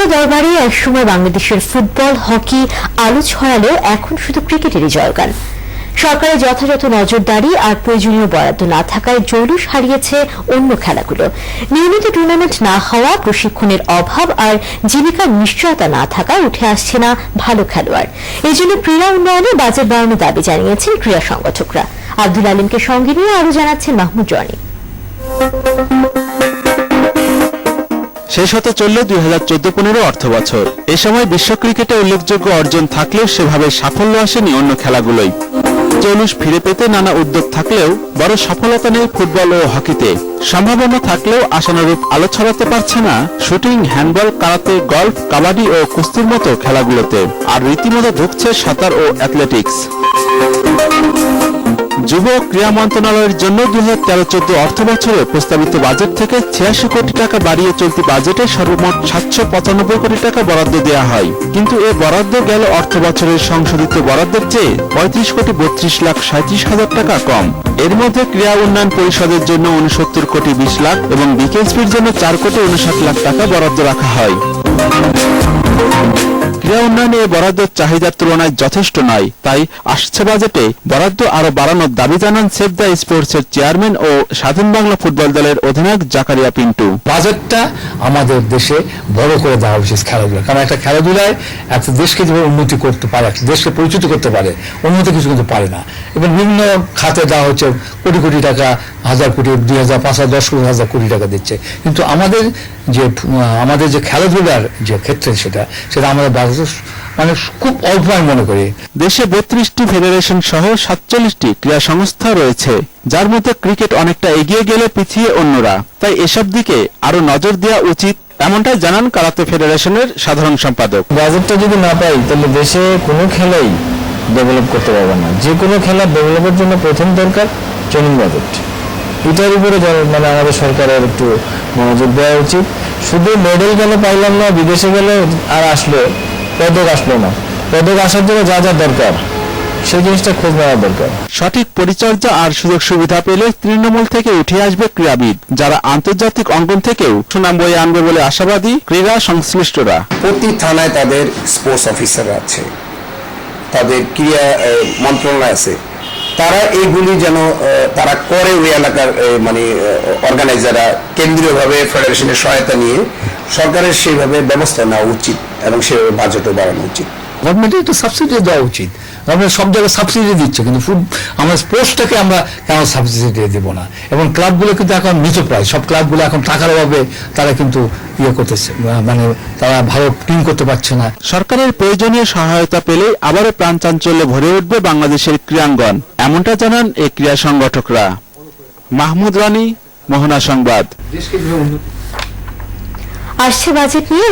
টাকা দরবারে একসময় বাংলাদেশের ফুটবল, হকি আলো ছড়ালেও এখন শুধু ক্রিকেটেরই জয়গান। সরকারের যথাযথ নজরদারি আর প্রয়োজনীয় বরাদ্দ না থাকায় জৌলুস হারিয়েছে অন্য খেলাগুলো। নিয়মিত টুর্নামেন্ট না হওয়া, প্রশিক্ষণের অভাব আর জীবিকার নিশ্চয়তা না থাকায় উঠে আসছে না ভালো খেলোয়াড়। এই জন্য ক্রীড়া উন্নয়নে বাজেট বাড়ানোর দাবি জানিয়েছেন ক্রীড়া সংগঠকরা। আব্দুল আলিমকে সঙ্গে নিয়ে আরো জানাচ্ছেন মাহমুদ রনি। শেষ হতে চলল 2014-15 অর্থ বছর। এ সময় বিশ্ব ক্রিকেটে উল্লেখযোগ্য অর্জন থাকলেও সেভাবে সাফল্য আসেনি অন্য খেলাগুলোই। জৌলুস ফিরে পেতে নানা উদ্যোগ থাকলেও বড় সফলতা নেই ফুটবল ও হকিতে। সম্ভাবনা থাকলেও আশানুরূপ আলো ছড়াতে পারছে না shooting, handball, karate, golf, kabaddi ও কুস্তির মতো খেলাগুলোতে। আর রীতিমতো ঢুকছে সাঁতার ও অ্যাথলেটিক্স। যুব ক্রীড়া মন্ত্রণালয়ের জন্য 2013-14 অর্থ বছরে প্রস্তাবিত বাজেট থেকে 86 কোটি টাকা বাড়িয়ে চলতি বাজেটে সর্বমোট 795 কোটি টাকা বরাদ্দ দেওয়া হয়। কিন্তু এ বরাদ্দ গেল অর্থ বছরের সংশোধিত বরাদ্দের চেয়ে 35,37,37,000 টাকা কম। এর মধ্যে ক্রীড়া উন্নয়ন পরিষদের জন্য 69 কোটি 20 লাখ এবং বিকেএসপির জন্য 4 কোটি 59 লাখ টাকা বরাদ্দ রাখা হয়। ক্রীড়া উন্নয়নে এ বরাদ্দের চাহিদার তুলনায় যথেষ্ট নয়, তাই আসছে বাজেটে বরাদ্দ আরো বাড়ানোর দাবি জানান সেভ দ্য স্পোর্টসের চেয়ারম্যান ও স্বাধীন বাংলা ফুটবল দলের অধিনায়ক জাকারিয়া পিন্টু। বাজেটটা আমাদের দেশে বড় করে দেওয়া উচিত খেলাধুলা, কারণ একটা খেলাধুলায় একটা দেশকে যেভাবে উন্নতি করতে পারে, একটা দেশকে পরিচিত করতে পারে, উন্নতি কিছু কিন্তু পারে না। এবং বিভিন্ন খাতে দেওয়া হচ্ছে কোটি কোটি টাকা, 1000 কোটি, 2000, 5000, 10 কোটি, 1000 কোটি টাকা দিচ্ছে। কিন্তু আমাদের যে খেলাধুলার যে ক্ষেত্রে সেটা আমাদের মানে খুব অল্প আমি মনে করি। দেশে 32টি ফেডারেশন সহ 47টি ক্রীড়া সংস্থা রয়েছে, যার মধ্যে ক্রিকেট অনেকটা এগিয়ে গেলে পিছিয়ে অন্যরা। তাই এসব দিকে আরো নজর দেওয়া উচিত, এমনটাই জানান কারাতে ফেডারেশনের সাধারণ সম্পাদক। বাজেটটা যদি না পাই তাহলে দেশে কোনো খেলাই ডেভেলপ করতে পারবে না। যে কোনো খেলা ডেভেলপের জন্য প্রথম দরকার ট্রেনিং বাজেট। এটার উপরে মানে আমাদের সরকারের একটু মনোযোগ দেওয়া উচিত। শুধু মেডেল গেল পাইলাম না, বিদেশে গেলে আর আসলো পদক আসলো না, পদক আসার জন্য যা যা দরকার সেই জিনিসটা খোঁজ নেওয়া দরকার। সঠিক পরিচর্যা আর সুযোগ সুবিধা পেলে তৃণমূল থেকে উঠে আসবে ক্রীড়াবিদ, যারা আন্তর্জাতিক অঙ্গন থেকেও সুনাম বয়ে আনবে বলে আশাবাদী ক্রীড়া সংশ্লিষ্টরা। প্রতি থানায় তাদের স্পোর্টস অফিসার আছে, তাদের ক্রীড়া মন্ত্রণালয় আছে। তারা এইগুলি যেন তারা করে ওই এলাকার মানে অর্গানাইজাররা কেন্দ্রীয়ভাবে ফেডারেশনের সহায়তা নিয়ে সরকারের সেইভাবে ব্যবস্থা নেওয়া উচিত এবং সেভাবে বাজেটও বাড়ানো উচিত। গভর্নমেন্টের একটু সাবসিডি দেওয়া উচিত। গভর্নমেন্ট সব জায়গায় সাবসিডি দিচ্ছে, কিন্তু আমরা স্পোর্টসটাকে আমরা কেন সাবসিডি দেবো না? এবং ক্লাবগুলো কিন্তু এখন নিচু প্রায় সব ক্লাবগুলো এখন টাকার অভাবে তারা কিন্তু করতেছে, মানে তারা ভালো টিম করতে পারছে না। সরকারের প্রয়োজনীয় সহায়তা পেলে আবারও প্রাণ চাঞ্চল্যে ভরে উঠবে বাংলাদেশের ক্রীড়াঙ্গন, এমনটা জানান এই ক্রীড়া সংগঠকরা। মাহমুদ রানী, মোহনা সংবাদ। আসছে বাজেট নিয়ে